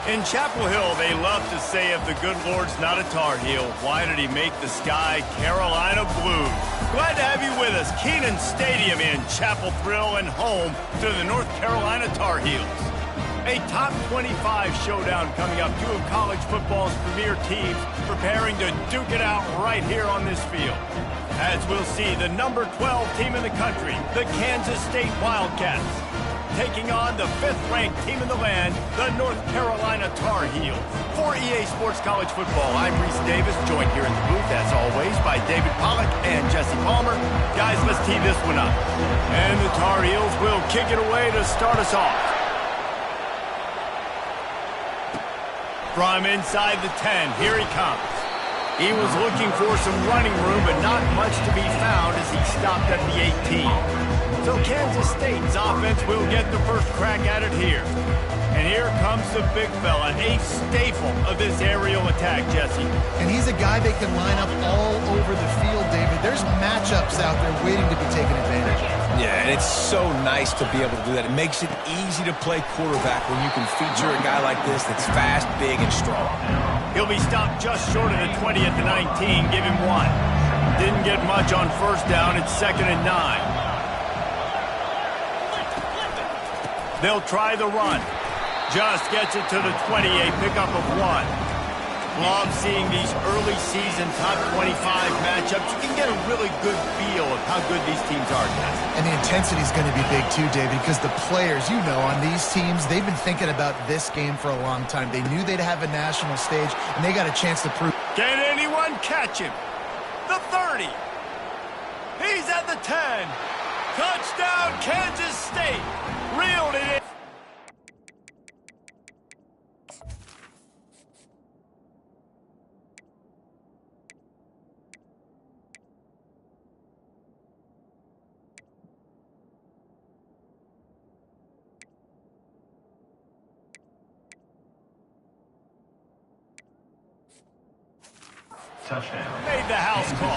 In Chapel Hill, they love to say if the good Lord's not a Tar Heel, why did he make the sky Carolina blue? Glad to have you with us. Kenan Stadium in Chapel Thrill and home to the North Carolina Tar Heels. A top 25 showdown coming up. Two of college football's premier teams preparing to duke it out right here on this field. As we'll see, the number 12 team in the country, the Kansas State Wildcats, taking on the 5th-ranked team in the land, the North Carolina Tar Heels. For EA Sports College Football, I'm Reese Davis, joined here in the booth, as always, by David Pollack and Jesse Palmer. Guys, let's tee this one up. And the Tar Heels will kick it away to start us off. From inside the 10, here he comes. He was looking for some running room, but not much to be found as he stopped at the 18. So Kansas State's offense will get the first crack at it here. And here comes the big fella, a staple of this aerial attack, Jesse. And he's a guy that can line up all over the field, David. There's matchups out there waiting to be taken advantage of. Yeah, and it's so nice to be able to do that. It makes it easy to play quarterback when you can feature a guy like this that's fast, big, and strong. He'll be stopped just short of the 20 at the 19. Give him one. Didn't get much on first down. It's 2nd and 9. They'll try the run. Just gets it to the 20, a pickup of 1. Love seeing these early season top 25 matchups. You can get a really good feel of how good these teams are, guys. And the intensity is going to be big too, David, because the players, you know, on these teams, they've been thinking about this game for a long time. They knew they'd have a national stage, and they got a chance to prove. Can anyone catch him? The 30. He's at the 10. Touchdown, Kansas State. Reeled it in. Touchdown. Made the house call.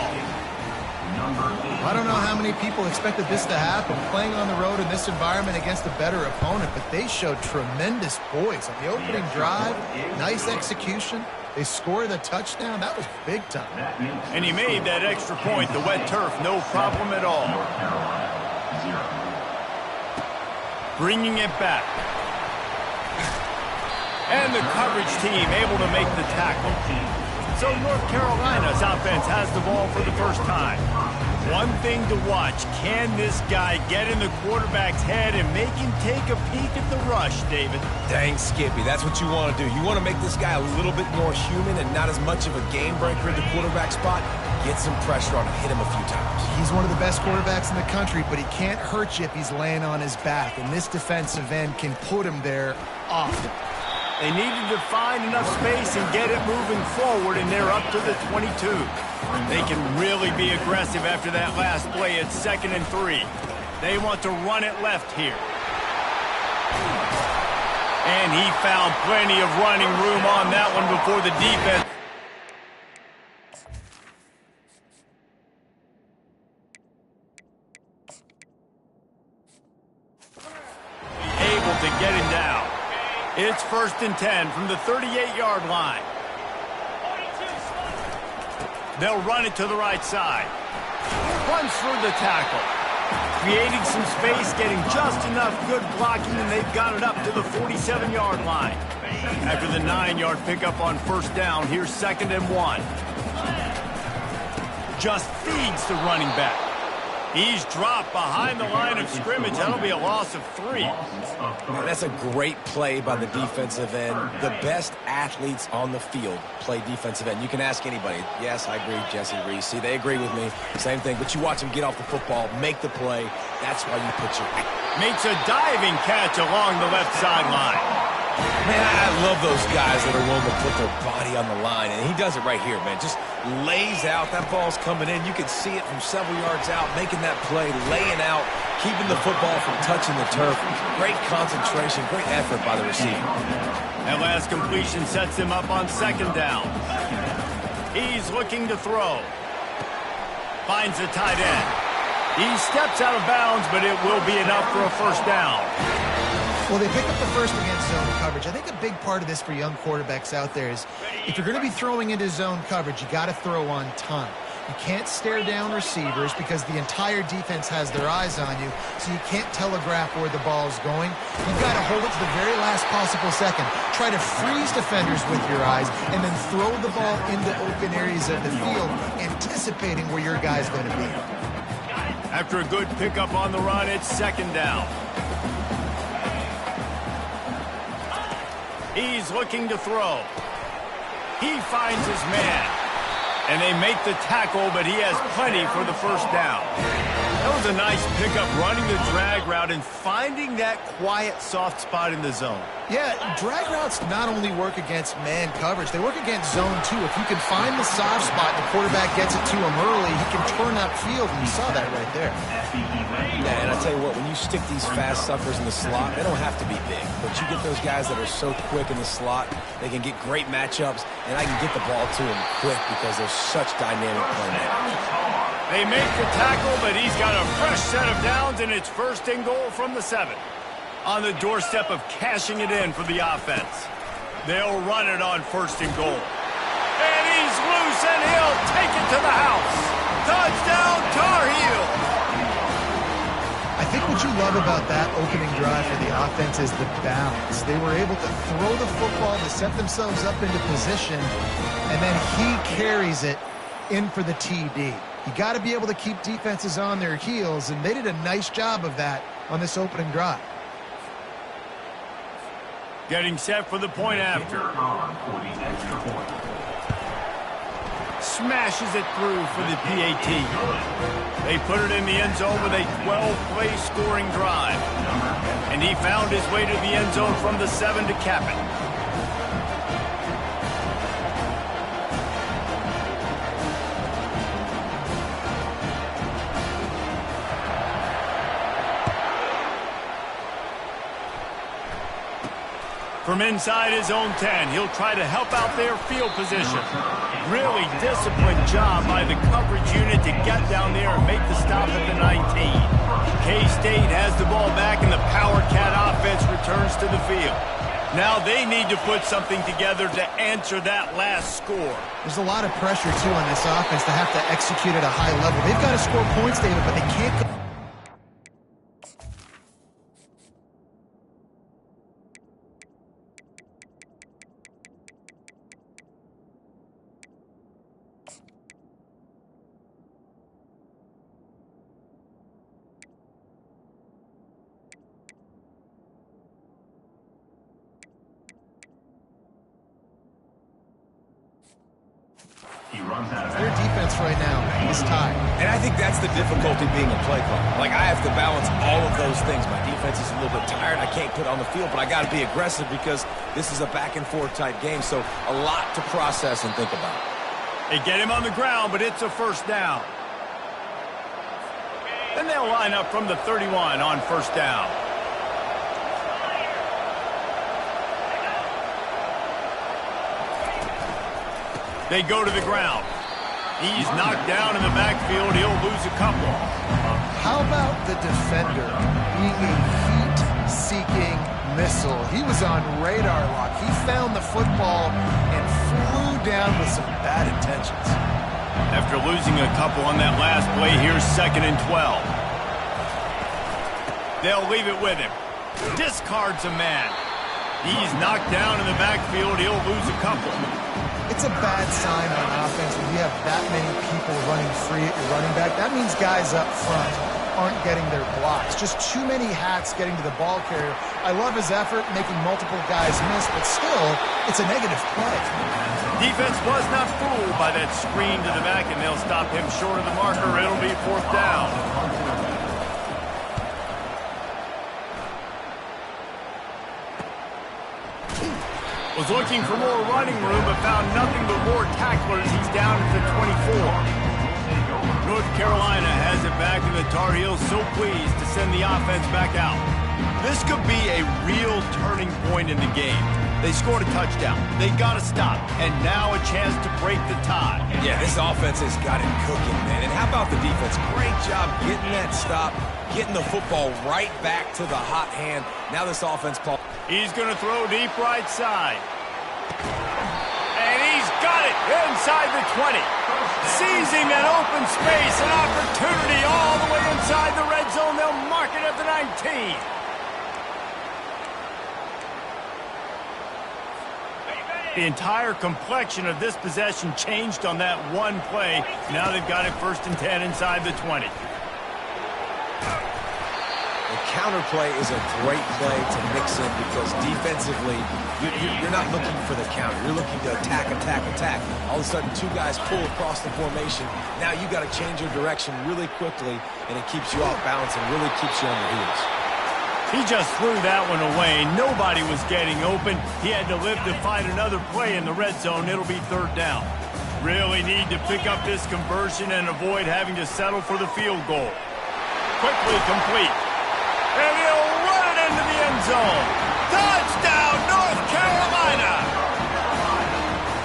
I don't know how many people expected this to happen, playing on the road in this environment against a better opponent, but they showed tremendous poise on the opening drive. Nice execution. They scored a touchdown. That was big time. And he made that extra point. The wet turf, no problem at all. Bringing it back. And the coverage team able to make the tackle. So North Carolina's offense has the ball for the first time. One thing to watch, can this guy get in the quarterback's head and make him take a peek at the rush, David? Dang, Skippy, that's what you want to do. You want to make this guy a little bit more human and not as much of a game breaker at the quarterback spot. Get some pressure on him, hit him a few times. He's one of the best quarterbacks in the country, but he can't hurt you if he's laying on his back, and this defensive end can put him there often. They needed to find enough space and get it moving forward, and they're up to the 22. They can really be aggressive after that last play at 2nd and 3. They want to run it left here. And he found plenty of running room on that one before the defense. Able to get him down. It's 1st and 10 from the 38-yard line. They'll run it to the right side. Runs through the tackle. Creating some space, getting just enough good blocking, and they've got it up to the 47-yard line. After the 9-yard pickup on first down, here's 2nd and 1. Just feeds the running back. He's dropped behind the line of scrimmage. That'll be a loss of 3. That's a great play by the defensive end. The best athletes on the field play defensive end. You can ask anybody. Yes, I agree, Jesse, Reese. See, they agree with me. Same thing. But you watch them get off the football, make the play. That's why you put your... Makes a diving catch along the left sideline. Man, I love those guys that are willing to put their body on the line, and he does it right here, man. Just lays out. That ball's coming in. You can see it from several yards out, making that play, laying out, keeping the football from touching the turf. Great concentration, great effort by the receiver. That last completion sets him up on 2nd down. He's looking to throw. Finds the tight end. He steps out of bounds, but it will be enough for a first down. Well, they pick up the first against zone coverage. I think a big part of this for young quarterbacks out there is if you're going to be throwing into zone coverage, you got to throw on time. You can't stare down receivers because the entire defense has their eyes on you, so you can't telegraph where the ball's going. You've got to hold it to the very last possible second. Try to freeze defenders with your eyes and then throw the ball into open areas of the field, anticipating where your guy's going to be. After a good pickup on the run, it's second down. He's looking to throw. He finds his man. And they make the tackle, but he has plenty for the first down. That was a nice pickup, running the drag route and finding that quiet, soft spot in the zone. Yeah, drag routes not only work against man coverage, they work against zone too. If you can find the soft spot and the quarterback gets it to him early, he can turn upfield, and you saw that right there. Yeah, and I tell you what, when you stick these fast suckers in the slot, they don't have to be big. But you get those guys that are so quick in the slot, they can get great matchups, and I can get the ball to them quick because they're such dynamic playmakers. They make the tackle, but he's got a fresh set of downs, and it's first and goal from the 7. On the doorstep of cashing it in for the offense. They'll run it on first and goal. And he's loose, and he'll take it to the house. Touchdown, Tar Heel! I think what you love about that opening drive for the offense is the balance. They were able to throw the football to set themselves up into position, and then he carries it in for the TD. You got to be able to keep defenses on their heels, and they did a nice job of that on this opening drive. Getting set for the point after. Smashes it through for the PAT. They put it in the end zone with a 12-play scoring drive. And he found his way to the end zone from the 7 to cap it. From inside his own 10, he'll try to help out their field position. Really disciplined job by the coverage unit to get down there and make the stop at the 19. K-State has the ball back, and the Power Cat offense returns to the field. Now they need to put something together to answer that last score. There's a lot of pressure, too, on this offense to have to execute at a high level. They've got to score points, David, but they can't go. Their defense right now is tied. And I think that's the difficulty being a play caller. Like, I have to balance all of those things. My defense is a little bit tired. I can't put on the field, but I got to be aggressive because this is a back-and-forth type game. So a lot to process and think about. They get him on the ground, but it's a first down. Then they'll line up from the 31 on first down. They go to the ground. He's knocked down in the backfield. He'll lose a couple. How about the defender being a heat-seeking missile? He was on radar lock. He found the football and flew down with some bad intentions. After losing a couple on that last play, here's 2nd and 12. They'll leave it with him. Discards a man. He's knocked down in the backfield. He'll lose a couple. It's a bad sign on offense when you have that many people running free at your running back. That means guys up front aren't getting their blocks. Just too many hats getting to the ball carrier. I love his effort, making multiple guys miss, but still, it's a negative play. Defense was not fooled by that screen to the back, and they'll stop him short of the marker. It'll be 4th down. Was looking for more running room, but found nothing but more tacklers. He's down at the 24. North Carolina has it back, and the Tar Heels so pleased to send the offense back out. This could be a real turning point in the game. They scored a touchdown. They got to stop. And now a chance to break the tie. Yeah, this offense has got it cooking, man. And how about the defense? Great job getting that stop, getting the football right back to the hot hand. Now this offense, Paul. He's going to throw deep right side. And he's got it inside the 20. Seizing an open space, an opportunity all the way inside the red zone. They'll mark it at the 19. The entire complexion of this possession changed on that one play. Now they've got it 1st and 10 inside the 20. The counter play is a great play to mix in because defensively, you're not looking for the counter. You're looking to attack, attack, attack. All of a sudden, 2 guys pull across the formation. Now you got to change your direction really quickly, and it keeps you off balance and really keeps you on your heels. He just threw that one away. Nobody was getting open. He had to live to find another play in the red zone. It'll be 3rd down. Really need to pick up this conversion and avoid having to settle for the field goal. Quickly complete. And he'll run it into the end zone. Touchdown, North Carolina!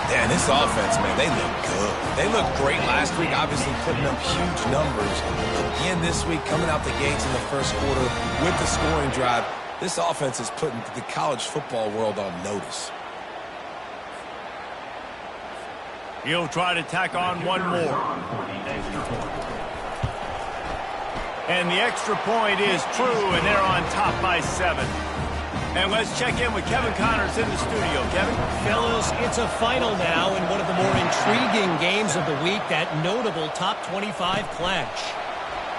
Yeah, this offense, man, they look good. They looked great last week, obviously putting up huge numbers. Again this week, coming out the gates in the 1st quarter with the scoring drive. This offense is putting the college football world on notice. He'll try to tack on one more. And the extra point is true, and they're on top by 7. And let's check in with Kevin Connors in the studio. Kevin? Fellas, it's a final now in one of the more intriguing games of the week, that notable top 25 clash.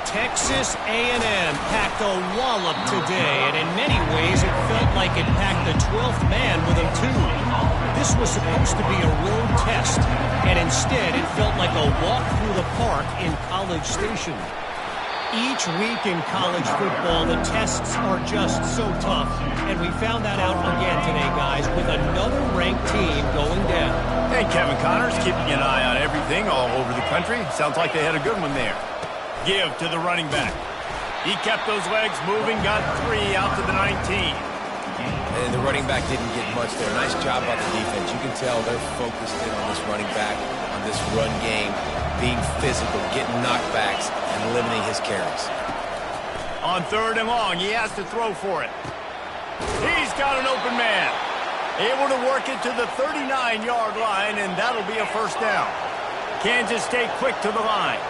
Texas A&M packed a wallop today, and in many ways it felt like it packed the 12th man with them too. This was supposed to be a road test, and instead it felt like a walk through the park in College Station. Each week in college football, the tests are just so tough, and we found that out again today, guys, with another ranked team going down. Hey, Kevin Connors, keeping an eye on everything all over the country. Sounds like they had a good one there. Give to the running back. He kept those legs moving, got 3 out to the 19. And the running back didn't get much there. Nice job by the defense. You can tell they're focused in on this running back, on this run game, being physical, getting knockbacks, and limiting his carries. On 3rd and long, he has to throw for it. He's got an open man. Able to work it to the 39-yard line, and that'll be a 1st down. Kansas State quick to the line.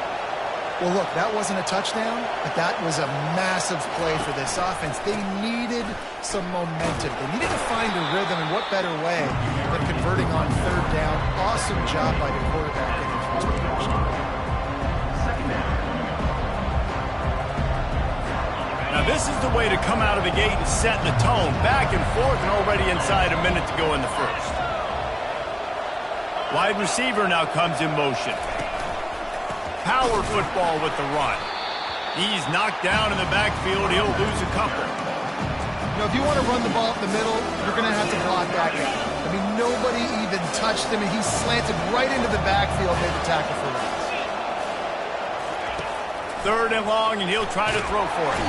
Well, look, that wasn't a touchdown, but that was a massive play for this offense. They needed some momentum. They needed to find a rhythm, and what better way than converting on 3rd down. Awesome job by the quarterback getting to his progression. Now, this is the way to come out of the gate and set the tone. Back and forth and already inside a minute to go in the 1st. Wide receiver now comes in motion. Power football with the run. He's knocked down in the backfield. He'll lose a couple. You know, if you want to run the ball up the middle, you're going to have to block that guy. I mean, nobody even touched him, and he slanted right into the backfield, made the tackle for loss. 3rd and long, and he'll try to throw for it.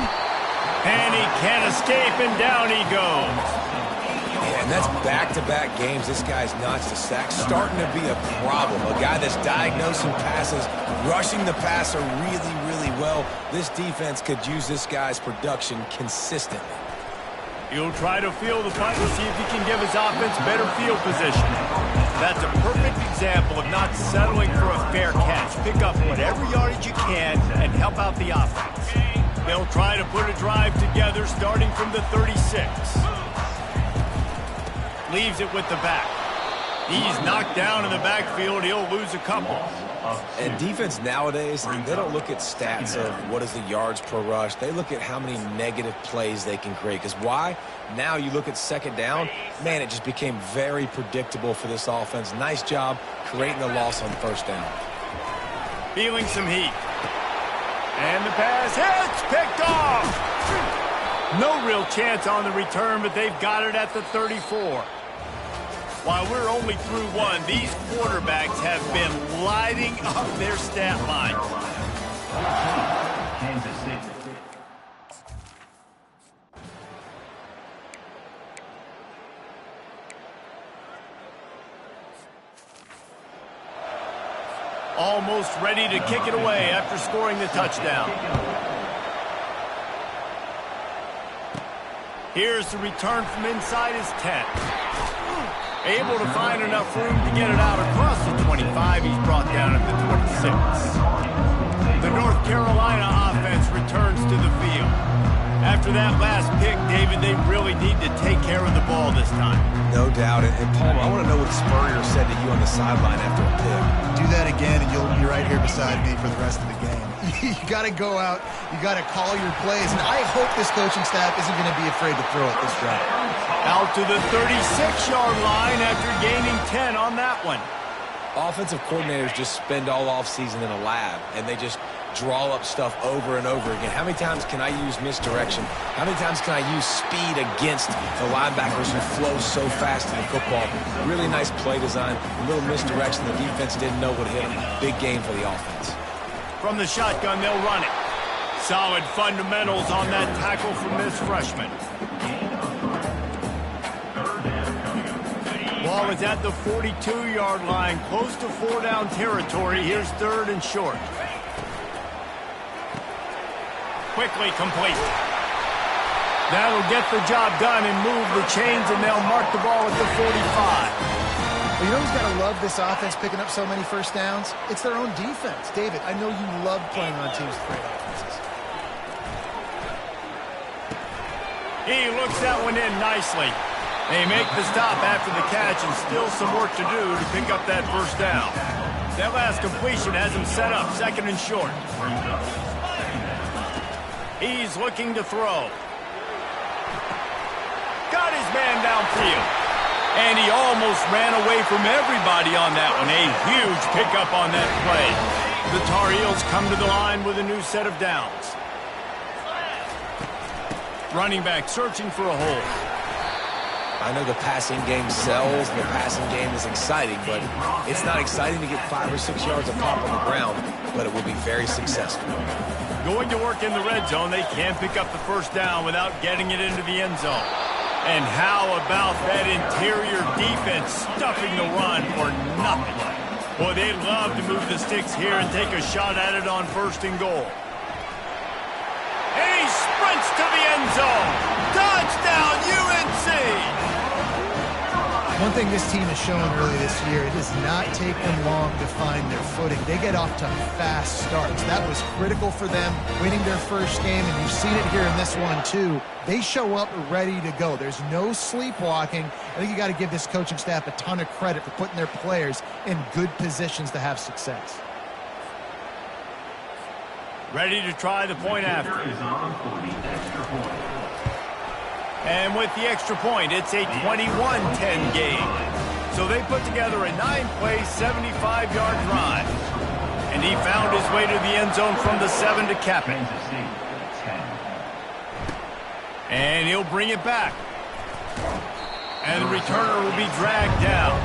And he can't escape, and down he goes. Yeah, and that's back-to-back games. This guy's notched a sack, starting to be a problem. A guy that's diagnosing passes, rushing the passer really, really well. This defense could use this guy's production consistently. He'll try to field the punt and see if he can give his offense better field position. That's a perfect example of not settling for a fair catch. Pick up whatever yardage you can and help out the offense. They'll try to put a drive together starting from the 36. Leaves it with the back. He's knocked down in the backfield. He'll lose a couple. And defense nowadays, they don't look at stats of what is the yards per rush. They look at how many negative plays they can create. Because why? Now you look at 2nd down, man, it just became very predictable for this offense. Nice job creating the loss on 1st down. Feeling some heat. And the pass hits, picked off. No real chance on the return, but they've got it at the 34. While we're only through 1, these quarterbacks have been lighting up their stat line. almost ready to kick it away after scoring the touchdown. Here's the return from inside his 10. Able to find enough room to get it out across the 25. He's brought down at the 26. The North Carolina offense returns to the field. After that last pick, David, they really need to take care of the ball this time. No doubt. And Palmer, I want to know what Spurrier said to you on the sideline after a pick. Do that again, and you'll be right here beside me for the rest of the game. You got to go out. You got to call your plays. And I hope this coaching staff isn't going to be afraid to throw it this drive. Out to the 36-yard line after gaining 10 on that one. Offensive coordinators just spend all offseason in a lab, and they just draw up stuff over and over again. How many times can I use misdirection? How many times can I use speed against the linebackers who flow so fast in the football? Really nice play design, a little misdirection. The defense didn't know what hit them. Big game for the offense. From the shotgun, they'll run it. Solid fundamentals on that tackle from this freshman. Ball is at the 42-yard line, close to 4-down territory. Here's 3rd and short. Quickly complete. That'll get the job done and move the chains, and they'll mark the ball at the 45. Well, you know who's got to love this offense picking up so many first downs? It's their own defense. David, I know you love playing on teams with great offenses. He looks that one in nicely. They make the stop after the catch, and still some work to do to pick up that first down. That last completion has him set up 2nd and short. He's looking to throw. Got his man downfield. And he almost ran away from everybody on that one. A huge pickup on that play. The Tar Heels come to the line with a new set of downs. Running back searching for a hole. I know the passing game sells, the passing game is exciting, but it's not exciting to get 5 or 6 yards of pop on the ground, but it will be very successful. Going to work in the red zone, they can't pick up the first down without getting it into the end zone. And how about that interior defense stuffing the run for nothing? Boy, they'd love to move the sticks here and take a shot at it on 1st and goal. And he sprints to the end zone. Touchdown, UNC! One thing this team has shown early this year, it does not take them long to find their footing. They get off to fast starts. That was critical for them, winning their first game, and you've seen it here in this one too. They show up ready to go. There's no sleepwalking. I think you got to give this coaching staff a ton of credit for putting their players in good positions to have success. Ready to try the point after. And with the extra point, it's a 21-10 game. So they put together a 9-play, 75-yard drive. And he found his way to the end zone from the 7 to cap it. And he'll bring it back. And the returner will be dragged down.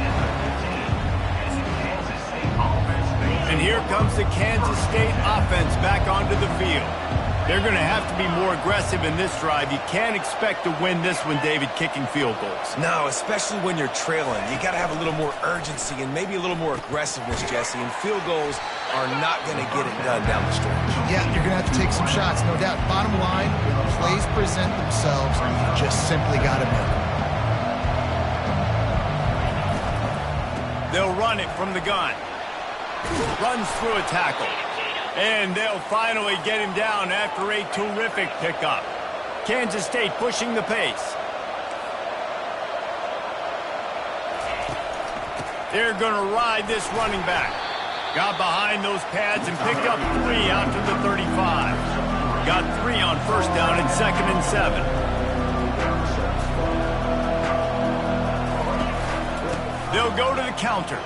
And here comes the Kansas State offense back onto the field. They're going to have to be more aggressive in this drive. You can't expect to win this one, David, kicking field goals. No, especially when you're trailing. You got to have a little more urgency and maybe a little more aggressiveness, Jesse. And field goals are not going to get it done down the stretch. Yeah, you're going to have to take some shots, no doubt. Bottom line, when the plays present themselves, you just simply got to make them. They'll run it from the gun. Runs through a tackle. And they'll finally get him down after a terrific pickup. Kansas State pushing the pace. They're going to ride this running back. Got behind those pads and picked up 3 out to the 35. Got 3 on first down and 2nd and 7. They'll go to the counter.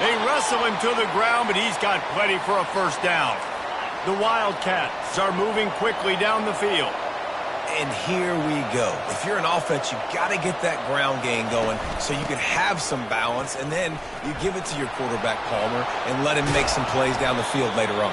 They wrestle him to the ground, but he's got plenty for a first down. The Wildcats are moving quickly down the field. And here we go. If you're an offense, you've got to get that ground game going so you can have some balance, and then you give it to your quarterback, Palmer, and let him make some plays down the field later on.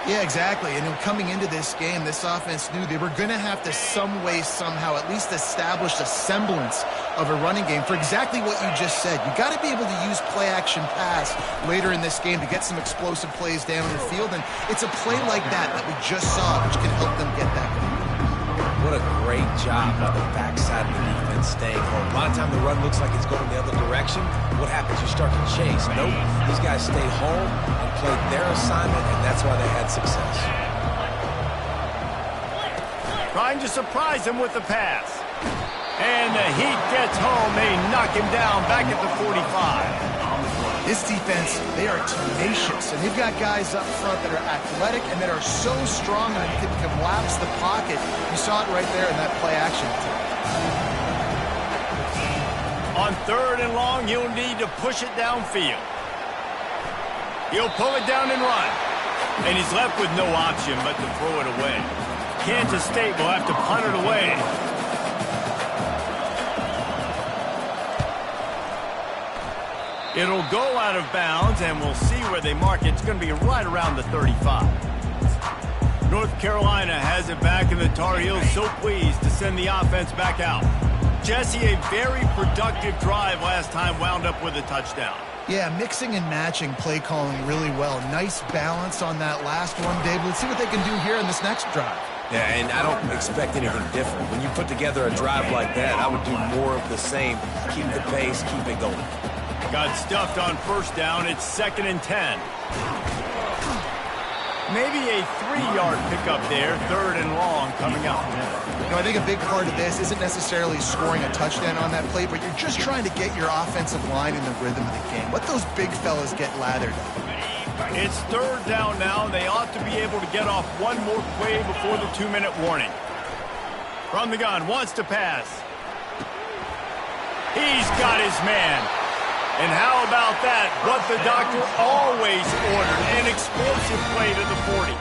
Yeah, exactly. And coming into this game, this offense knew they were going to have to some way, somehow, at least establish a semblance of a running game for exactly what you just said. You got to be able to use play-action pass later in this game to get some explosive plays down the field, and it's a play like that we just saw, which can help them get that going. What a great job by the backside of the defense staying home. A lot of time the run looks like it's going the other direction. What happens? You start to chase. Nope. These guys stayed home and played their assignment, and that's why they had success. Trying to surprise him with the pass. And the Heat gets home. They knock him down back at the 45. This defense, they are tenacious, and they've got guys up front that are athletic and that are so strong that they can collapse the pocket. You saw it right there in that play action attempt. On 3rd and long, he'll need to push it downfield. He'll pull it down and run. And he's left with no option but to throw it away. Kansas State will have to punt it away. It'll go out of bounds, and we'll see where they mark it. It's going to be right around the 35. North Carolina has it back, and the Tar Heels so pleased to send the offense back out. Jesse, a very productive drive last time, wound up with a touchdown. Yeah, mixing and matching play calling really well. Nice balance on that last one, Dave. Let's see what they can do here in this next drive. Yeah, and I don't expect anything different. When you put together a drive like that, I would do more of the same. Keep the pace, keep it going. Got stuffed on 1st down. It's 2nd and 10. Maybe a 3-yard pickup there. 3rd and long coming up. You know, I think a big part of this isn't necessarily scoring a touchdown on that play, but you're just trying to get your offensive line in the rhythm of the game. Let those big fellas get lathered. It's 3rd down now. They ought to be able to get off one more play before the 2-minute warning. From the gun, wants to pass. He's got his man. And how about that? What the doctor always ordered, an explosive play to the 40.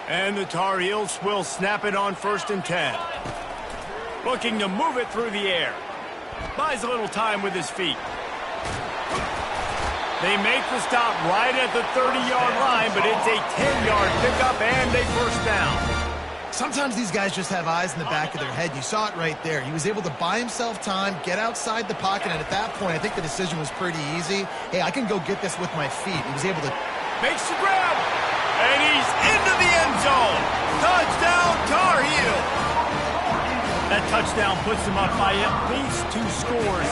And the Tar Heels will snap it on 1st and 10. Looking to move it through the air. Buys a little time with his feet. They make the stop right at the 30-yard line, but it's a 10-yard pickup and a 1st down. Sometimes these guys just have eyes in the back of their head. You saw it right there. He was able to buy himself time, get outside the pocket, and at that point, I think the decision was pretty easy. Hey, I can go get this with my feet. He was able to... Makes the grab, and he's into the end zone. Touchdown, Tar Heels. That touchdown puts them up by at least 2 scores.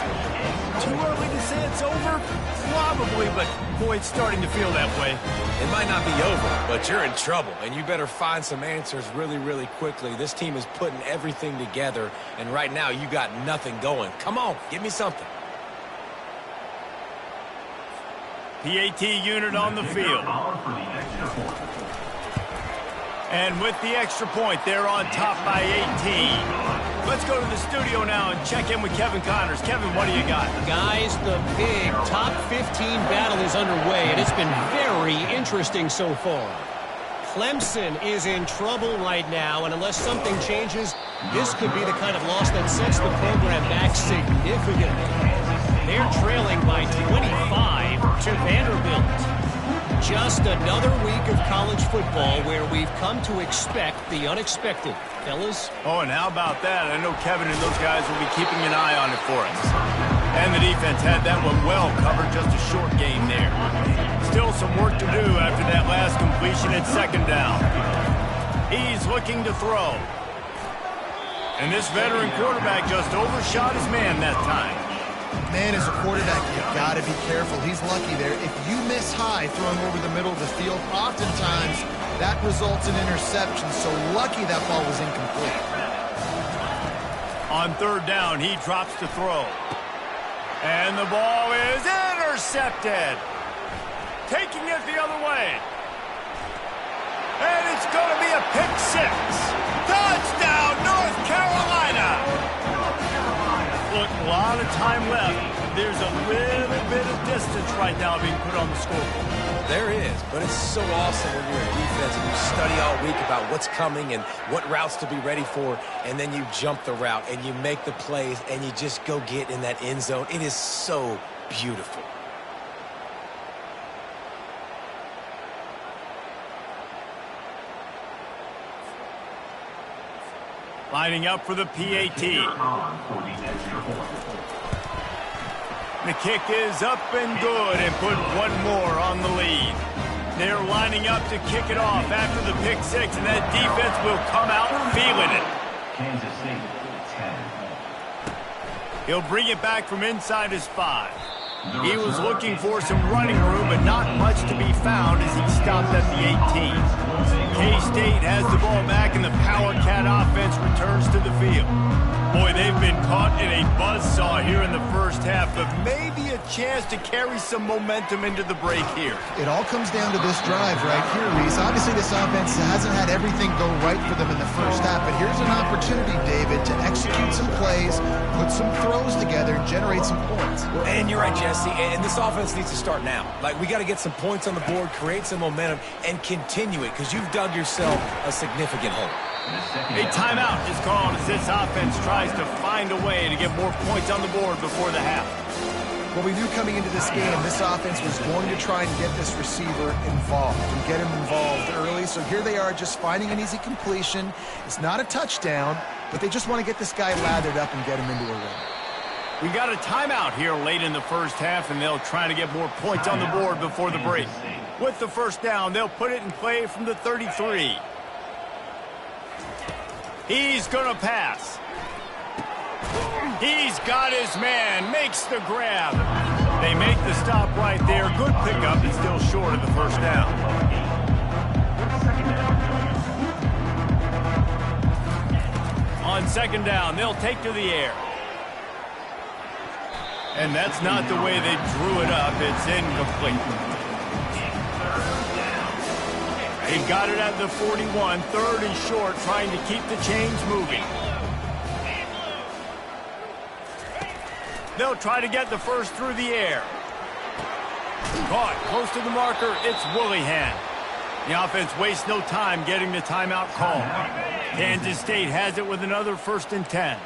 Too early to say it's over? Probably, but boy, it's starting to feel that way. It might not be over, but you're in trouble, and you better find some answers really, really quickly. This team is putting everything together, and right now you got nothing going. Come on, give me something. PAT unit on the field. And with the extra point, they're on top by 18. Let's go to the studio now and check in with Kevin Connors. Kevin, what do you got? Guys, the big top 15 battle is underway, and it's been very interesting so far. Clemson is in trouble right now, and unless something changes, this could be the kind of loss that sets the program back significantly. They're trailing by 25 to Vanderbilt. Just another week of college football where we've come to expect the unexpected. Fellas? Oh, and how about that? I know Kevin and those guys will be keeping an eye on it for us. And the defense had that one well covered, just a short game there. Still some work to do after that last completion at 2nd down. He's looking to throw. And this veteran quarterback just overshot his man that time. Man, as a quarterback, you got to be careful. He's lucky there. If you miss high throwing over the middle of the field, oftentimes that results in interception. So lucky that ball was incomplete. On 3rd down, he drops to throw. And the ball is intercepted. Taking it the other way. And it's going to be a pick 6. Touchdown, North Carolina. Look, a lot of time left. There's a little bit of distance right now being put on the scoreboard. There is, but it's so awesome when you're in defense and you study all week about what's coming and what routes to be ready for, and then you jump the route and you make the plays and you just go get in that end zone. It is so beautiful. Lining up for the PAT. The kick is up and good and put one more on the lead. They're lining up to kick it off after the pick six, and that defense will come out feeling it. Kansas State, 10. He'll bring it back from inside his 5. He was looking for some running room, but not much to be found as he stopped at the 18. K-State has the ball back, and the Power Cat offense returns to the field. Boy, they've been caught in a buzzsaw here in the first half, but maybe a chance to carry some momentum into the break here. It all comes down to this drive right here, Reese. Obviously, this offense hasn't had everything go right for them in the first half, but here's an opportunity, David, to execute some plays, put some throws together, and generate some points. And you're right, Jesse, and this offense needs to start now. Like, we got to get some points on the board, create some momentum, and continue it, because you've dug yourself a significant hole. A timeout is called as this offense tries to find a way to get more points on the board before the half. Well, we knew coming into this game, this offense was going to try and get this receiver involved and get him involved early. So here they are just finding an easy completion. It's not a touchdown, but they just want to get this guy lathered up and get him into a run. We got a timeout here late in the first half, and they'll try to get more points on the board before the break. With the first down, they'll put it in play from the 33. He's going to pass. He's got his man, makes the grab. They make the stop right there. Good pickup, and still short of the first down. On second down, they'll take to the air. And that's not the way they drew it up. It's incomplete. They got it at the 41, third and short, trying to keep the chains moving. They'll try to get the first through the air. Caught close to the marker, it's Woolihan. The offense wastes no time getting the timeout call. Kansas State has it with another 1st and 10.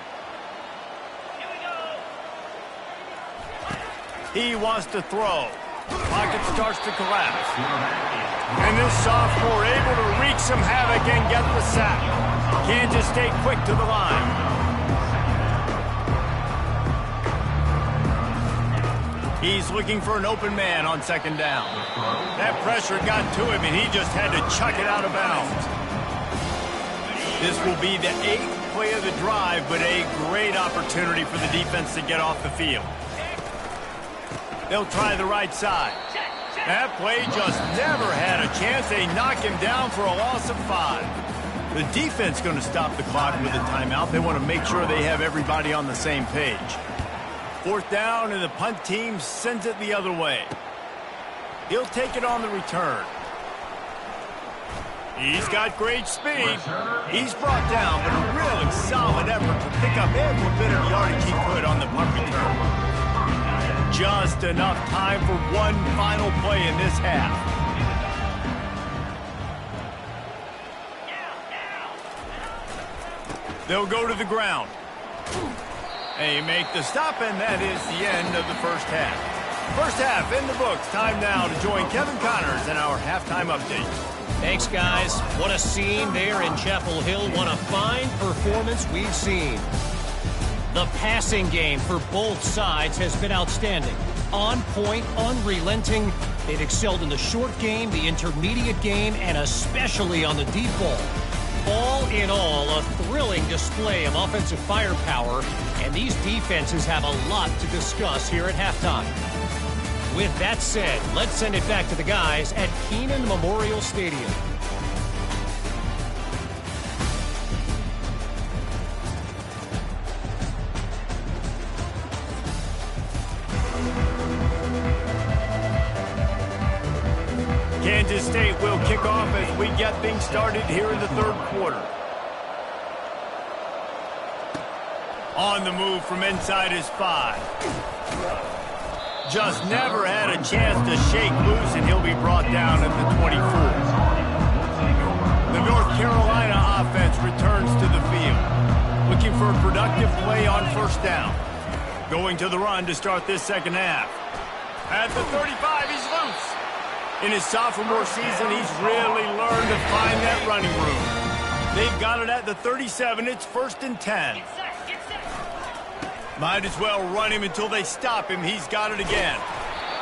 He wants to throw. Pocket starts to collapse. And this sophomore able to wreak some havoc and get the sack. Kansas State quick to the line. He's looking for an open man on second down. That pressure got to him, and he just had to chuck it out of bounds. This will be the 8th play of the drive, but a great opportunity for the defense to get off the field. They'll try the right side. That play just never had a chance. They knock him down for a loss of 5. The defense going to stop the clock with a timeout. They want to make sure they have everybody on the same page. 4th down, and the punt team sends it the other way. He'll take it on the return. He's got great speed. He's brought down, but a really solid effort to pick up every bit of yardage he could on the punt return. Just enough time for one final play in this half. They'll go to the ground. They make the stop, and that is the end of the first half. First half in the books. Time now to join Kevin Connors in our halftime update. Thanks, guys. What a scene there in Chapel Hill. What a fine performance we've seen. The passing game for both sides has been outstanding. On point, unrelenting. They've excelled in the short game, the intermediate game, and especially on the deep ball. All in all, a thrilling display of offensive firepower, and these defenses have a lot to discuss here at halftime. With that said, let's send it back to the guys at Kenan Memorial Stadium. Kansas State will kick off as we get things started here in the 3rd quarter. On the move from inside his 5. Just never had a chance to shake loose, and he'll be brought down at the 24. The North Carolina offense returns to the field, looking for a productive play on 1st down. Going to the run to start this second half. At the 35, he's loose. In his sophomore season, he's really learned to find that running room. They've got it at the 37. It's 1st and 10. Might as well run him until they stop him. He's got it again.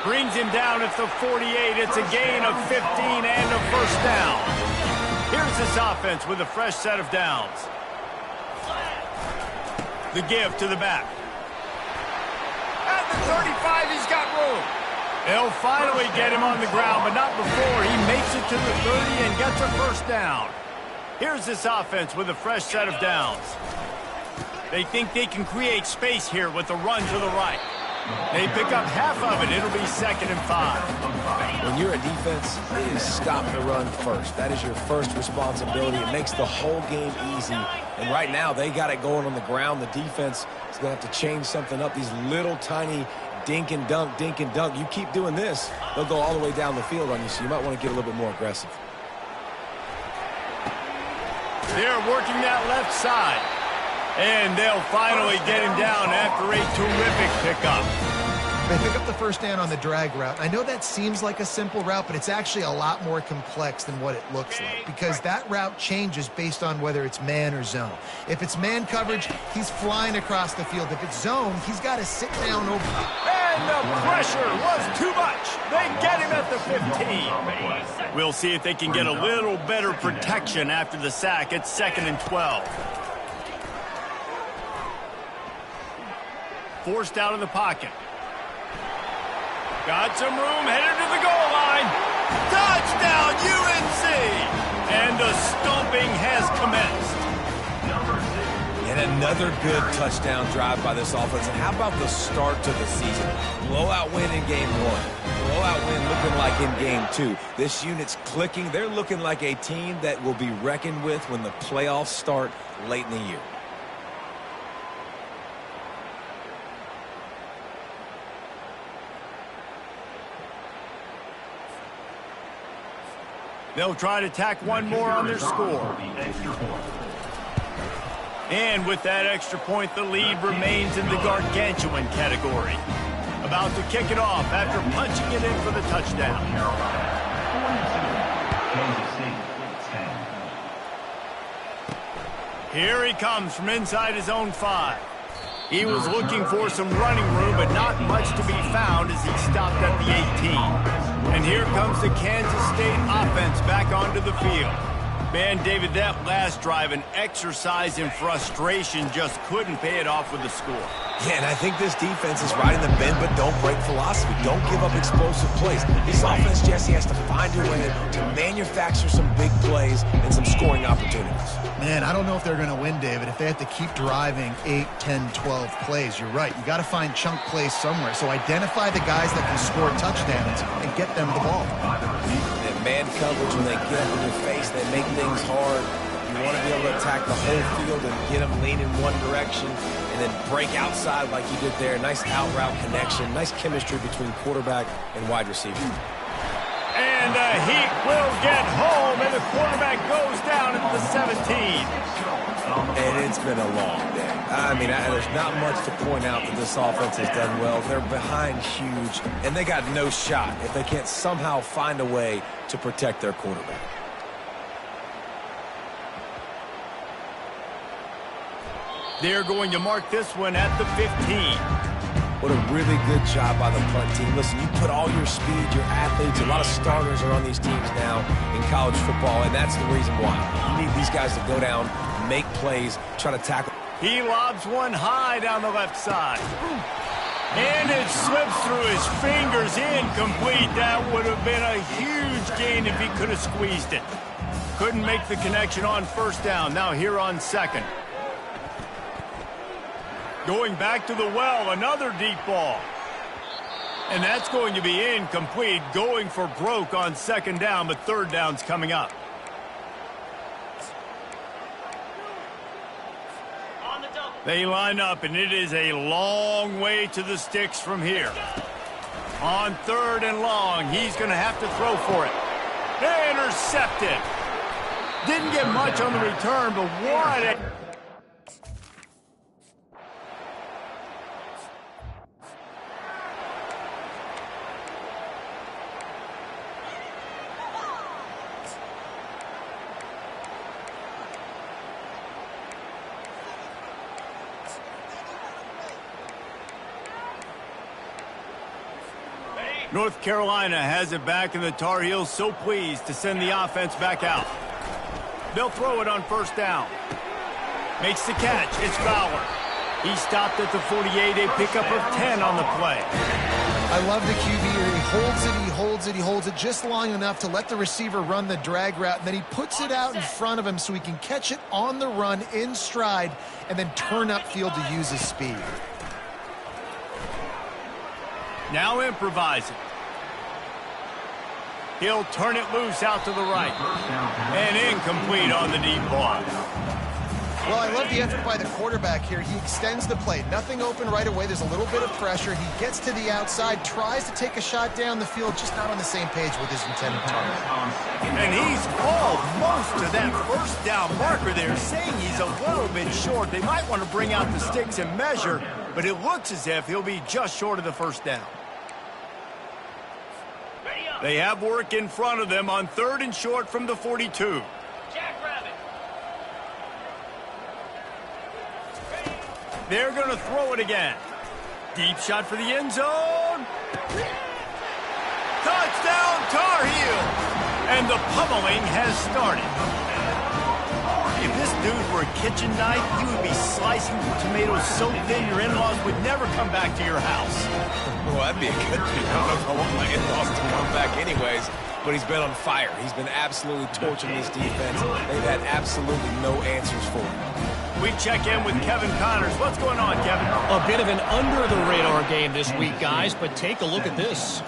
Brings him down at the 48. It's a gain of 15 and a first down. Here's this offense with a fresh set of downs. The give to the back. At the 35, he's got room. They'll finally get him on the ground, but not before he makes it to the 30 and gets a first down. Here's this offense with a fresh set of downs. They think they can create space here with the run to the right. They pick up half of it. It'll be 2nd and 5. When you're a defense, it is stop the run first. That is your first responsibility. It makes the whole game easy. And right now, they got it going on the ground. The defense is going to have to change something up. These little tiny dink and dunk, dink and dunk. You keep doing this, they'll go all the way down the field on you, so you might want to get a little bit more aggressive. They're working that left side. And they'll finally get him down after a terrific pickup. They pick up the first down on the drag route. I know that seems like a simple route, but it's actually a lot more complex than what it looks like because that route changes based on whether it's man or zone. If it's man coverage, he's flying across the field. If it's zone, he's got to sit down over. And the pressure was too much. They get him at the 15. We'll see if they can get a little better protection after the sack. It's 2nd and 12. Forced out of the pocket. Got some room, headed to the goal line. Touchdown, UNC! And the stomping has commenced. And another good touchdown drive by this offense. And how about the start to the season? Blowout win in game 1. Blowout win looking like in game 2. This unit's clicking. They're looking like a team that will be reckoned with when the playoffs start late in the year. They'll try to tack one more on their score. And with that extra point, the lead remains in the gargantuan category. About to kick it off after punching it in for the touchdown. Here he comes from inside his own 5. He was looking for some running room, but not much to be found as he stopped at the 18. And here comes the Kansas State offense back onto the field. Man, David, that last drive, an exercise in frustration, just couldn't pay it off with the score. Yeah, and I think this defense is riding the bend but don't break philosophy. Don't give up explosive plays. This offense, Jesse, has to find a way to manufacture some big plays and some scoring opportunities. Man, I don't know if they're going to win, David, if they have to keep driving 8, 10, 12 plays. You're right. You got to find chunk plays somewhere. So identify the guys that can score touchdowns and get them the ball. And man coverage, when they get up in your face, they make things hard. You want to be able to attack the whole field and get them lean in one direction and then break outside like you did there. Nice out-route connection. Nice chemistry between quarterback and wide receiver. And the Heat will get home, and the quarterback goes down at the 17. And it's been a long day. I mean, there's not much to point out that this offense has done well. They're behind huge, and they got no shot if they can't somehow find a way to protect their quarterback. They're going to mark this one at the 15. What a really good job by the punt team. Listen, you put all your speed, your athletes, a lot of starters are on these teams now in college football, and that's the reason why. You need these guys to go down, make plays, try to tackle. He lobs one high down the left side. And it slips through his fingers, incomplete. That would have been a huge gain if he could have squeezed it. Couldn't make the connection on first down. Now here on second. Going back to the well, another deep ball. And that's going to be incomplete, going for broke on second down, but third down's coming up. They line up, and it is a long way to the sticks from here. On third and long, he's going to have to throw for it. Intercepted. Didn't get much on the return, but what a... North Carolina has it back, and the Tar Heels so pleased to send the offense back out. They'll throw it on first down. Makes the catch. It's Fowler. He stopped at the 48, a pickup of 10 on the play. I love the QB here. He holds it, he holds it, he holds it just long enough to let the receiver run the drag route, and then he puts it out in front of him so he can catch it on the run in stride and then turn upfield to use his speed. Now improvising. He'll turn it loose out to the right. And incomplete on the deep ball. Well, I love the effort by the quarterback here. He extends the play. Nothing open right away. There's a little bit of pressure. He gets to the outside, tries to take a shot down the field, just not on the same page with his intended target. And he's almost to that first down marker there, saying he's a little bit short. They might want to bring out the sticks and measure, but it looks as if he'll be just short of the first down. They have work in front of them on 3rd and short from the 42. They're going to throw it again. Deep shot for the end zone. Touchdown, Tar Heels! And the pummeling has started. If this dude were a kitchen knife, he would be slicing tomatoes so thin your in-laws would never come back to your house. Well, that'd be a good thing. I don't know if I want my in-laws to come back anyways, but he's been on fire. He's been absolutely torching this defense. They've had absolutely no answers for him. We check in with Kevin Connors. What's going on, Kevin? A bit of an under-the-radar game this week, guys, but take a look at this.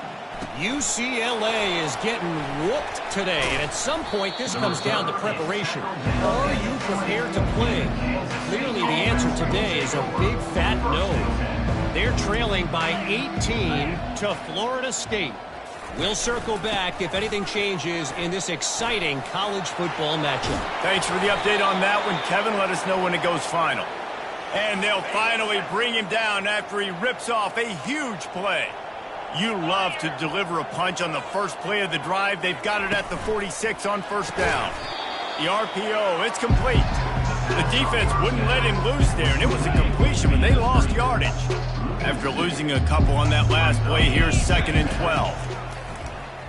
UCLA is getting whooped today, and at some point this comes down to preparation. Are you prepared to play? Clearly the answer today is a big fat no. They're trailing by 18 to Florida State. We'll circle back if anything changes in this exciting college football matchup. Thanks for the update on that one, Kevin. Let us know when it goes final. And they'll finally bring him down after he rips off a huge play. You love to deliver a punch on the first play of the drive. They've got it at the 46 on first down. The RPO, it's complete. The defense wouldn't let him loose there, and it was a completion, but they lost yardage. After losing a couple on that last play, here's 2nd and 12.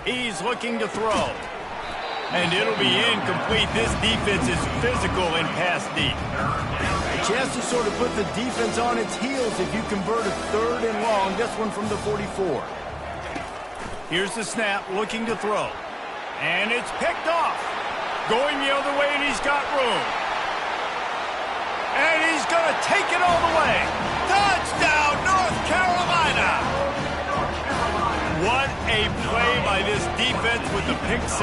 He's looking to throw. And it'll be incomplete. This defense is physical and pass deep. A chance to sort of put the defense on its heels if you convert a 3rd and long. This one from the 44. Here's the snap, looking to throw. And it's picked off. Going the other way, and he's got room. And he's going to take it all the way. Touchdown, North Carolina! What a play by this defense with the pick 6.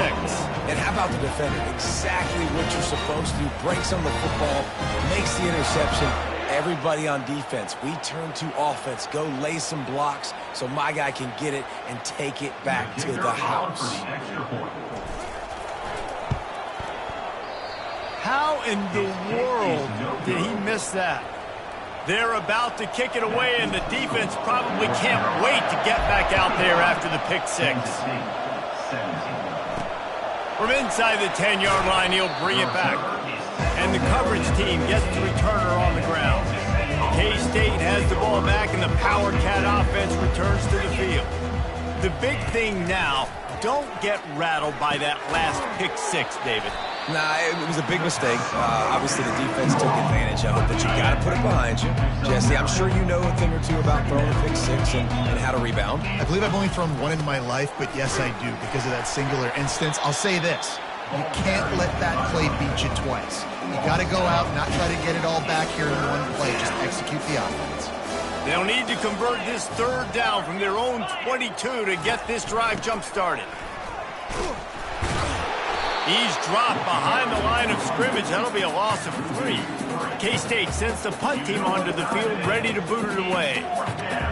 And how about the defender? Exactly what you're supposed to do. Breaks on the football, makes the interception. Everybody on defense, we turn to offense. Go lay some blocks so my guy can get it and take it back to the house. How in the world did he miss that? They're about to kick it away, and the defense probably can't wait to get back out there after the pick 6. From inside the 10-yard line, he'll bring it back. And the coverage team gets the returner on the ground. K-State has the ball back, and the Power Cat offense returns to the field. The big thing now, don't get rattled by that last pick 6, David. Nah, it was a big mistake. Obviously, the defense took advantage of it, but you got to put it behind you. Jesse, I'm sure you know a thing or two about throwing a pick 6 and how to rebound. I believe I've only thrown one in my life, but yes, I do because of that singular instance. I'll say this. You can't let that play beat you twice. You got to go out and not try to get it all back here in one play. Just execute the offense. They'll need to convert this 3rd down from their own 22 to get this drive jump-started. He's dropped behind the line of scrimmage. That'll be a loss of 3. K-State sends the punt team onto the field, ready to boot it away.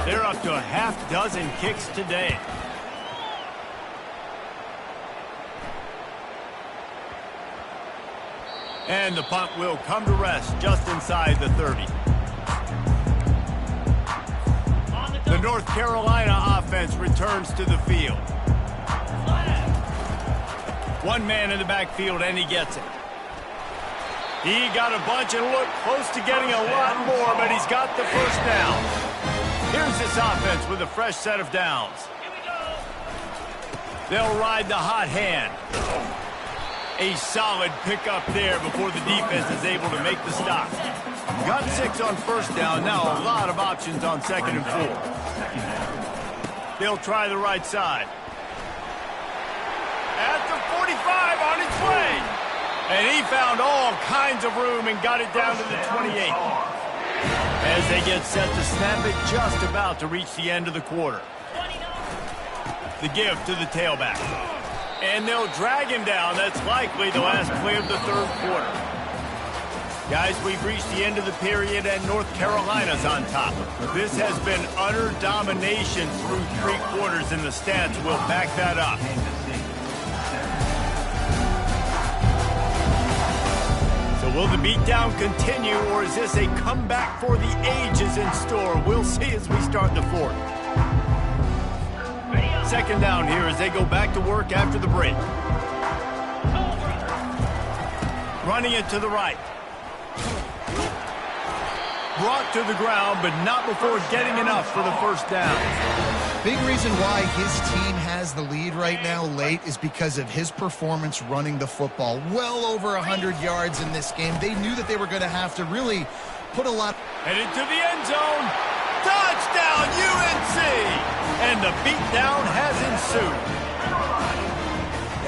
They're up to a half-dozen kicks today. And the punt will come to rest just inside the 30. The North Carolina offense returns to the field. One man in the backfield, and he gets it. He got a bunch and looked close to getting a lot more, but he's got the first down. Here's this offense with a fresh set of downs. They'll ride the hot hand. A solid pickup there before the defense is able to make the stop. Got 6 on first down. Now a lot of options on 2nd and 4. They'll try the right side. At the 45 on its way. And he found all kinds of room and got it down to the 28. As they get set to snap it, just about to reach the end of the quarter. The give to the tailback. And they'll drag him down. That's likely the last play of the 3rd quarter. Guys, we've reached the end of the period, and North Carolina's on top. This has been utter domination through 3 quarters, and the stats will back that up. So will the beatdown continue, or is this a comeback for the ages in store? We'll see as we start the 4th. 2nd down here as they go back to work after the break. Running it to the right. Brought to the ground, but not before getting enough for the 1st down. Big reason why his team has the lead right now late is because of his performance running the football. Well over 100 yards in this game. They knew that they were going to have to really put a lot. Headed to the end zone. Touchdown, UNC! And the beatdown has ensued.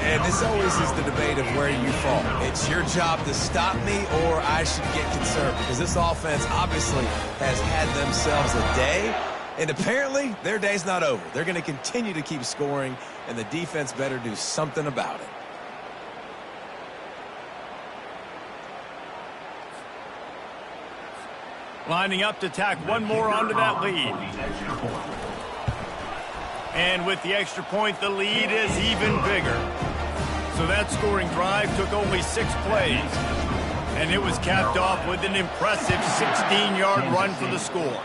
And this always is the debate of where you fall. It's your job to stop me, or I should get concerned, because this offense obviously has had themselves a day, and apparently their day's not over. They're going to continue to keep scoring, and the defense better do something about it. Lining up to tack one more onto that lead. And with the extra point, the lead is even bigger. So that scoring drive took only 6 plays. And it was capped off with an impressive 16-yard run for the score.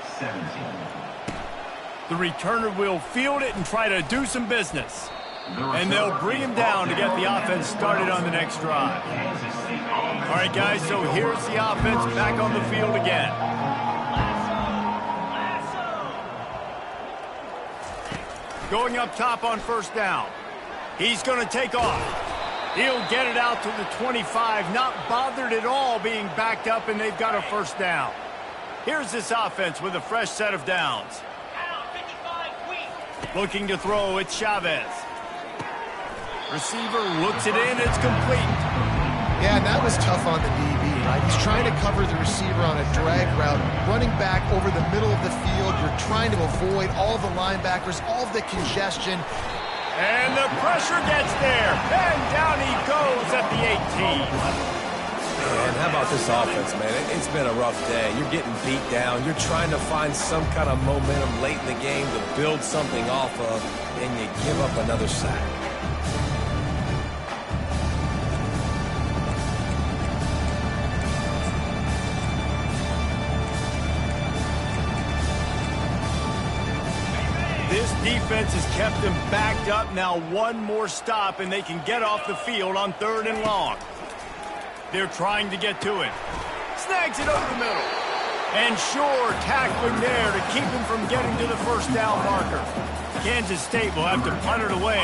The returner will field it and try to do some business. And they'll bring him down to get the offense started on the next drive. All right, guys, so here's the offense back on the field again. Going up top on 1st down. He's going to take off. He'll get it out to the 25, not bothered at all being backed up, and they've got a 1st down. Here's this offense with a fresh set of downs. Looking to throw, it's Chavez. Receiver looks it in, it's complete. Yeah, and that was tough on the DB, right? He's trying to cover the receiver on a drag route, running back over the middle of the field. You're trying to avoid all the linebackers, all of the congestion. And the pressure gets there, and down he goes at the 18. And how about this offense, man? It's been a rough day. You're getting beat down. You're trying to find some kind of momentum late in the game to build something off of, and you give up another sack. This defense has kept them backed up. Now one more stop, and they can get off the field on 3rd and long. They're trying to get to it. Snags it over the middle. And sure, tackling there to keep him from getting to the 1st down marker. Kansas State will have to punt it away.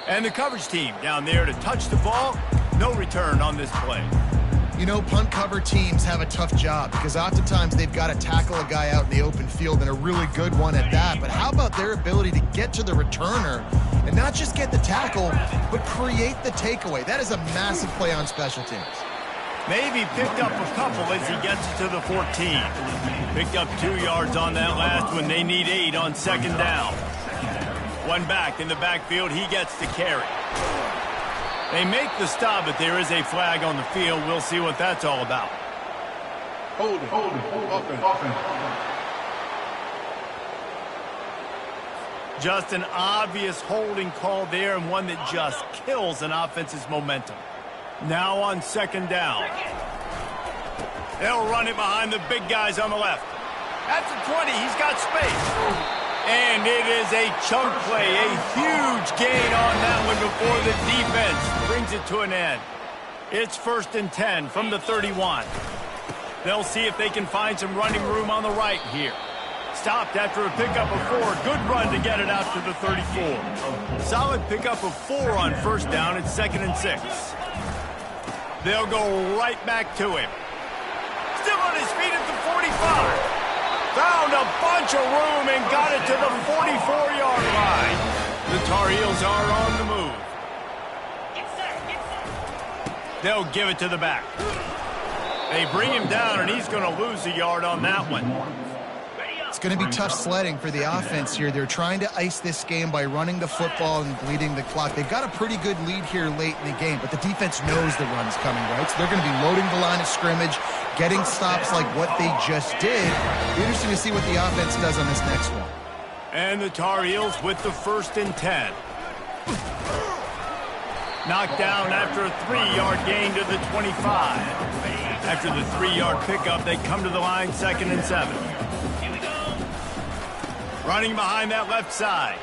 And the coverage team down there to touch the ball. No return on this play. You know, punt cover teams have a tough job because oftentimes they've got to tackle a guy out in the open field, and a really good one at that. But how about their ability to get to the returner and not just get the tackle, but create the takeaway? That is a massive play on special teams. Maybe picked up a couple as he gets to the 14. Picked up 2 yards on that last one. They need 8 on 2nd down. One back in the backfield. He gets to carry. They make the stop, but there is a flag on the field. We'll see what that's all about. Hold it. Offense. Just an obvious holding call there, and one that just kills an offense's momentum. Now on 2nd down. They'll run it behind the big guys on the left. At the 20, he's got space. And it is a chunk play, a huge gain on that one before the defense brings it to an end. It's 1st and 10 from the 31. They'll see if they can find some running room on the right here. Stopped after a pickup of 4. Good run to get it out to the 34. Solid pickup of 4 on 1st down. It's 2nd and 6. They'll go right back to him. Still on his feet at the 45. Found a bunch of room and got it to the 44-yard line. The Tar Heels are on the move. They'll give it to the back. They bring him down, and he's going to lose a yard on that one. It's going to be tough sledding for the offense here. They're trying to ice this game by running the football and bleeding the clock. They've got a pretty good lead here late in the game, but the defense knows the run's coming, right? So they're going to be loading the line of scrimmage, getting stops like what they just did. It'll be interesting to see what the offense does on this next one. And the Tar Heels with the 1st and 10. Knocked down after a 3-yard gain to the 25. After the 3-yard pickup, they come to the line 2nd and 7. Running behind that left side.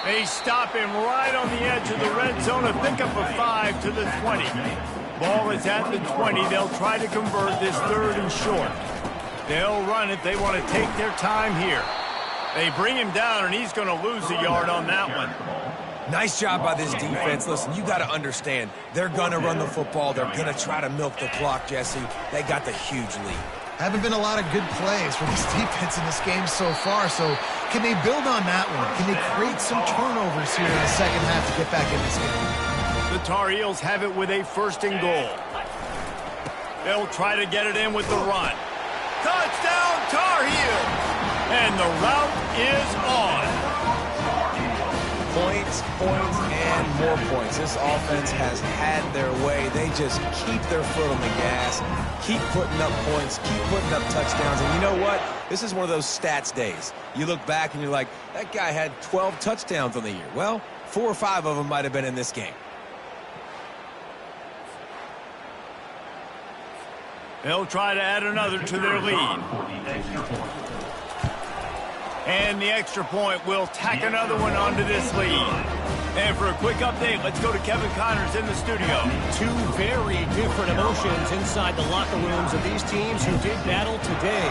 They stop him right on the edge of the red zone. A pickup of 5 to the 20. Ball is at the 20. They'll try to convert this 3rd and short. They'll run it. They want to take their time here. They bring him down, and he's going to lose a yard on that one. Nice job by this defense. Listen, you got to understand, they're going to run the football. They're going to try to milk the clock, Jesse. They got the huge lead. Haven't been a lot of good plays for this defense in this game so far, so can they build on that one? Can they create some turnovers here in the second half to get back in this game? The Tar Heels have it with a 1st and goal. They'll try to get it in with the run. Touchdown, Tar Heels! And the route is on. Points, and more points. This offense has had their way. They just keep their foot on the gas, keep putting up points, keep putting up touchdowns. And you know what? This is one of those stats days. You look back and you're like, that guy had 12 touchdowns on the year. Well, 4 or 5 of them might have been in this game. They'll try to add another to their lead. And the extra point will tack another one onto this lead. And for a quick update, let's go to Kevin Connors in the studio. 2 very different emotions inside the locker rooms of these teams who did battle today.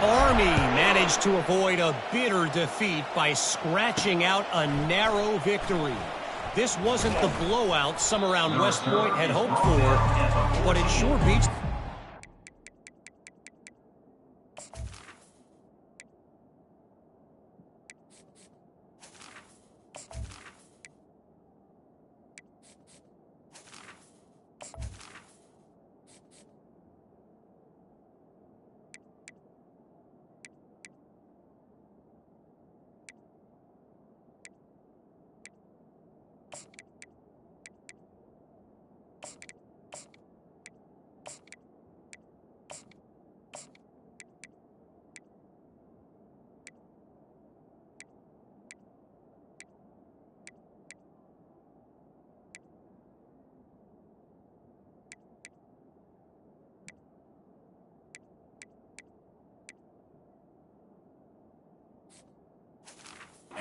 Army managed to avoid a bitter defeat by scratching out a narrow victory. This wasn't the blowout some around West Point had hoped for, but it sure beats...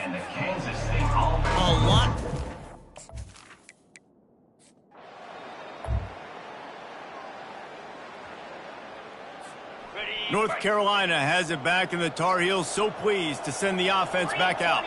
And the Kansas State All A lot. North Carolina has it back, and the Tar Heels so pleased to send the offense back out.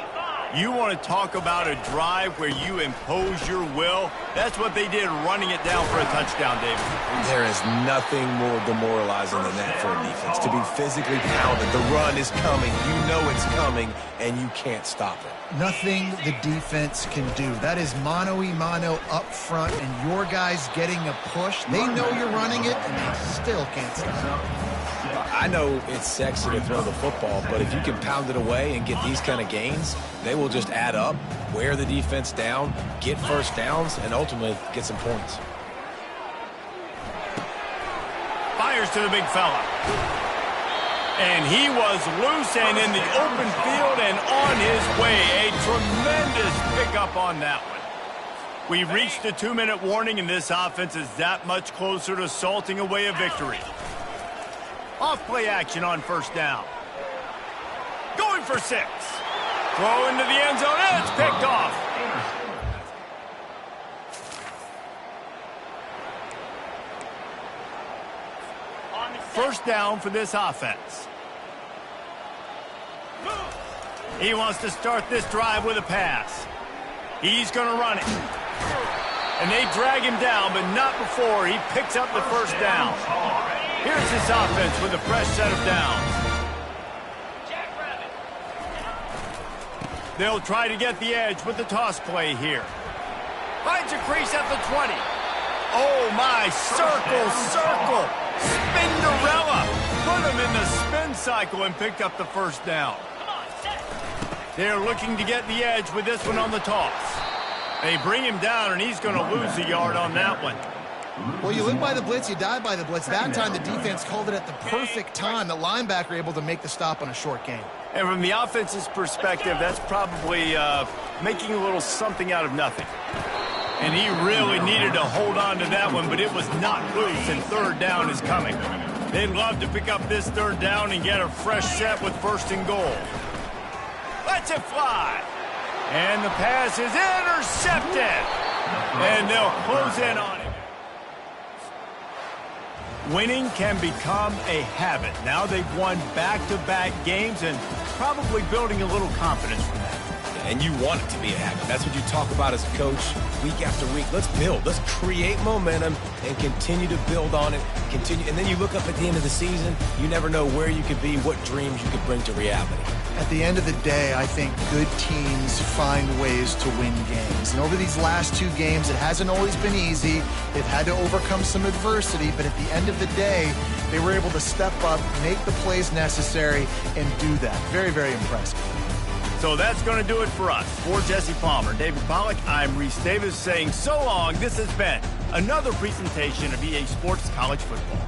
You want to talk about a drive where you impose your will? That's what they did, running it down for a touchdown, David. There is nothing more demoralizing than that for a defense, to be physically pounded. The run is coming. You know it's coming, and you can't stop it. Nothing the defense can do. That is mano-a-mano up front, and your guys getting a push. They know you're running it, and they still can't stop it. I know it's sexy to throw the football, but if you can pound it away and get these kind of gains, they will just add up, wear the defense down, get first downs, and ultimately get some points. Fires to the big fella. And he was loose and in the open field and on his way. A tremendous pickup on that one. We reached a 2-minute warning, and this offense is that much closer to salting away a victory. Off play action on first down. for 6. Throw into the end zone, and it's picked off. First down for this offense. He wants to start this drive with a pass. He's going to run it. And they drag him down, but not before he picks up the first down. Here's his offense with a fresh set of downs. They'll try to get the edge with the toss play here. Finds a crease at the 20. Oh, my. Circle, circle. Spinderella. Put him in the spin cycle and picked up the first down. They're looking to get the edge with this one on the toss. They bring him down, and he's going to lose a yard on that one. Well, you live by the blitz, you die by the blitz. That time, the defense called it at the perfect time. The linebacker able to make the stop on a short gain. And from the offense's perspective, that's probably making a little something out of nothing. And he really needed to hold on to that one, but it was not loose, and third down is coming. They'd love to pick up this third down and get a fresh set with first and goal. Lets it fly. And the pass is intercepted. And they'll close in on him. Winning can become a habit. Now they've won back-to-back games and probably building a little confidence from that. And you want it to be a habit. That's what you talk about as a coach week after week. Let's build. Let's create momentum and continue to build on it. Continue, and then you look up at the end of the season, you never know where you could be, what dreams you could bring to reality. At the end of the day, I think good teams find ways to win games. And over these last 2 games, it hasn't always been easy. They've had to overcome some adversity, but at the end of the day, they were able to step up, make the plays necessary, and do that. Very, very impressive. So that's going to do it for us. For Jesse Palmer, David Pollack, I'm Reese Davis saying so long. This has been another presentation of EA Sports College Football.